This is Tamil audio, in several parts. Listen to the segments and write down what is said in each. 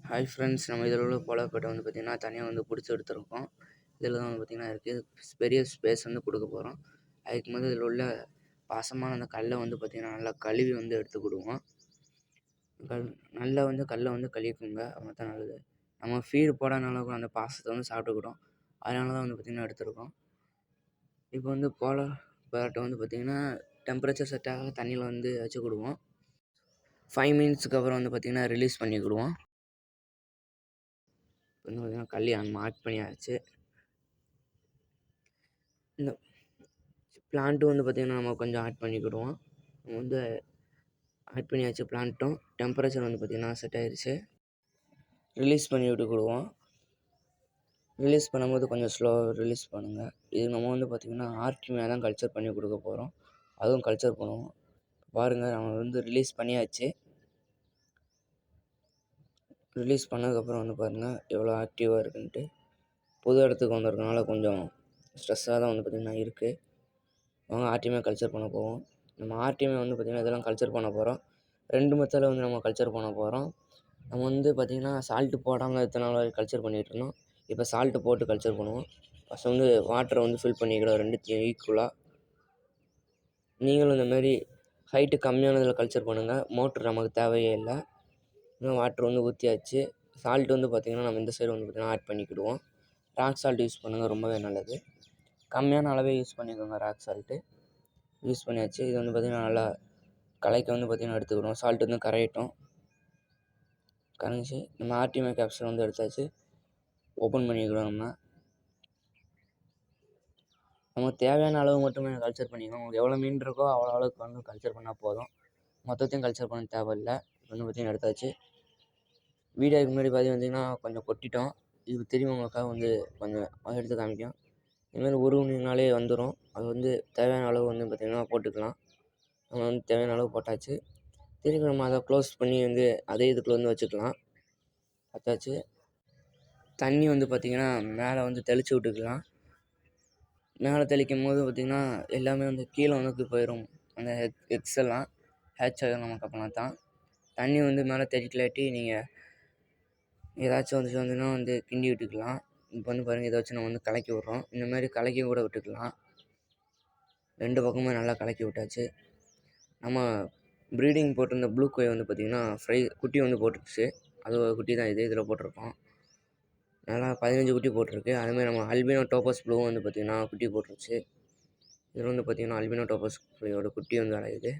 ஹாய் ஃப்ரெண்ட்ஸ், நம்ம இதில் உள்ள போலப்பேட்டை வந்து பார்த்திங்கன்னா தனியாக வந்து பிடிச்சி எடுத்துருக்கோம். இதில் தான் வந்து பார்த்திங்கன்னா இருக்குது பெரிய ஸ்பேஸ் வந்து கொடுக்க போகிறோம். அதுக்கு முதல் இதில் உள்ள பாசமான அந்த கல்லை வந்து பார்த்திங்கன்னா நல்லா கழுவி வந்து எடுத்துக்கிடுவோம். நல்லா வந்து கல்லை வந்து கழுவிக்குங்க, அப்போ தான் நல்லது. நம்ம ஃபீடு போடாதனால அந்த பாசத்தை வந்து சாப்பிட்டுக்கிட்டோம். அதனால தான் வந்து பார்த்திங்கன்னா எடுத்துருக்கோம். இப்போ வந்து போலப்பேட்டை வந்து பார்த்திங்கன்னா டெம்பரேச்சர் செட் ஆக தண்ணியில் வந்து வச்சுக்கிடுவோம். 5 மினிட்ஸுக்கு அப்புறம் வந்து பார்த்திங்கன்னா ரிலீஸ் பண்ணிக்கிடுவோம். வந்து பார்த்திங்கன்னா கல்யாணம் மார்க் பண்ணியாச்சு. இந்த பிளான்ட்டும் வந்து பார்த்திங்கன்னா நம்ம கொஞ்சம் ஆட் பண்ணிக்கிடுவோம். நம்ம வந்து ஆட் பண்ணியாச்சு. பிளான்ட்டும் டெம்பரேச்சர் வந்து பார்த்திங்கன்னா செட் ஆகிடுச்சு. ரிலீஸ் பண்ணி விட்டுக்கிடுவோம். ரிலீஸ் பண்ணும்போது கொஞ்சம் ஸ்லோவாக ரிலீஸ் பண்ணுங்கள். இது நம்ம வந்து பார்த்திங்கன்னா ஆர்கிமியா தான் கல்ச்சர் பண்ணி கொடுக்க போகிறோம். அதுவும் கல்ச்சர் பண்ணுவோம். பாருங்கள், நம்ம வந்து ரிலீஸ் பண்ணியாச்சு. ரிலீஸ் பண்ணதுக்கப்புறம் வந்து பாருங்கள் எவ்வளோ ஆக்டிவாக இருக்குன்ட்டு. புது இடத்துக்கு வந்திருக்கனால கொஞ்சம் ஸ்ட்ரெஸ்ஸாக தான் வந்து பார்த்திங்கன்னா இருக்குது. அவங்க ஆர்டிஎம்ஏ கல்ச்சர் பண்ண போவோம். நம்ம ஆர்டிஎம்ஏ வந்து பார்த்திங்கன்னா இதெல்லாம் கல்ச்சர் பண்ண போகிறோம். 2 மெத்தடில் வந்து நம்ம கல்ச்சர் பண்ண போகிறோம். நம்ம வந்து பார்த்திங்கன்னா சால்ட்டு போடாமல் இத்தனை நாள் வரைக்கும் கல்ச்சர் பண்ணிகிட்ருந்தோம். இப்போ சால்ட்டு போட்டு கல்ச்சர் பண்ணுவோம். ஃபஸ்ட்டு வந்து வாட்டரை வந்து ஃபில் பண்ணிக்கிறோம் 2த்தையும் ஈக்குவலாக. நீங்களும் இந்தமாரி ஹைட்டு கம்மியானதில் கல்ச்சர் பண்ணுங்கள். மோட்ரு நமக்கு தேவையே இல்லை. இன்னும் வாட்ரு வந்து ஊற்றியாச்சு. சால்ட்டு வந்து பார்த்திங்கன்னா நம்ம இந்த சைடு வந்து பார்த்திங்கன்னா ஆட் பண்ணிக்கிடுவோம். ராக் சால்ட் யூஸ் பண்ணுங்கள், ரொம்பவே நல்லது. கம்மியான அளவே யூஸ் பண்ணிக்கோங்க ராக் சால்ட்டு. யூஸ் பண்ணியாச்சு. இது வந்து பார்த்திங்கன்னா நல்லா கலைக்க வந்து பார்த்திங்கன்னா எடுத்துக்கிடுவோம். சால்ட் வந்து கரையட்டும். கரைஞ்சி நம்ம ஆர்டிஎம்ஏ கேப்சூல் வந்து எடுத்தாச்சு. ஓப்பன் பண்ணிக்கிடுவோம். நமக்கு தேவையான அளவு மட்டுமே கல்ச்சர் பண்ணிக்கணும். உங்களுக்கு எவ்வளோ மீன் இருக்கோ அவ்வளோ அளவுக்கு வந்து கல்ச்சர் பண்ணால் போதும். மொத்தத்தையும் கல்ச்சர் பண்ண தேவையில்லை. வந்து பார்த்திங்கன்னா எடுத்தாச்சு. வீடியோக்கு முன்னாடி பார்த்திங்கன்னா கொஞ்சம் கொட்டிட்டோம். இது திரும்பி உங்களுக்காக வந்து கொஞ்சம் எடுத்து காமிக்கும். இதுமாதிரி உருவினாலே வந்துடும். அது வந்து தேவையான அளவு வந்து பார்த்திங்கன்னா போட்டுக்கலாம். நம்ம வந்து தேவையான அளவு போட்டாச்சு. திரும்பி நம்ம அதை க்ளோஸ் பண்ணி வந்து அதே இதுக்குள்ள வந்து வச்சுக்கலாம். வச்சாச்சு. தண்ணி வந்து பார்த்திங்கன்னா மேலே வந்து தெளித்து விட்டுக்கலாம். மேலே தெளிக்கும் போது பார்த்திங்கன்னா எல்லாமே வந்து கீழே வந்து போயிடும். அந்த எக்ஸ் எல்லாம் ஹேட்ச் ஆகிடும் நமக்கு. அப்போனா தான் தண்ணி வந்து மேலே தெளிக்கலாட்டி நீங்கள் ஏதாச்சும் வந்துச்சுன்னா வந்து கிண்டி விட்டுக்கலாம். இப்போ வந்து பாருங்கள், இதை வச்சு நம்ம வந்து கலக்கி விட்றோம். இந்தமாதிரி கலக்கி கூட விட்டுக்கலாம். 2 பக்கமுமே நல்லா கலக்கி விட்டாச்சு. நம்ம ப்ரீடிங் போட்டிருந்த ப்ளூ கோய் வந்து பார்த்திங்கன்னா குட்டி வந்து போட்டுருச்சு. அது ஒரு குட்டி தான் இதில் போட்டிருக்கோம். நல்லா 15 குட்டி போட்டிருக்கு. அதுமாதிரி நம்ம அல்பினோ டோபஸ் ப்ளூவும் வந்து பார்த்திங்கன்னா குட்டி போட்டுருச்சு. இதில் வந்து பார்த்திங்கன்னா அல்பினோ டோபஸ் ப்ளூவோட குட்டி வந்து அடையுது.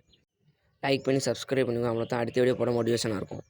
லைக் பண்ணி சப்ஸ்கிரைப் பண்ணுங்கள். அவ்வளோ தான். அடுத்த வீடியோ போட மோட்டிவேஷனாக இருக்கும்.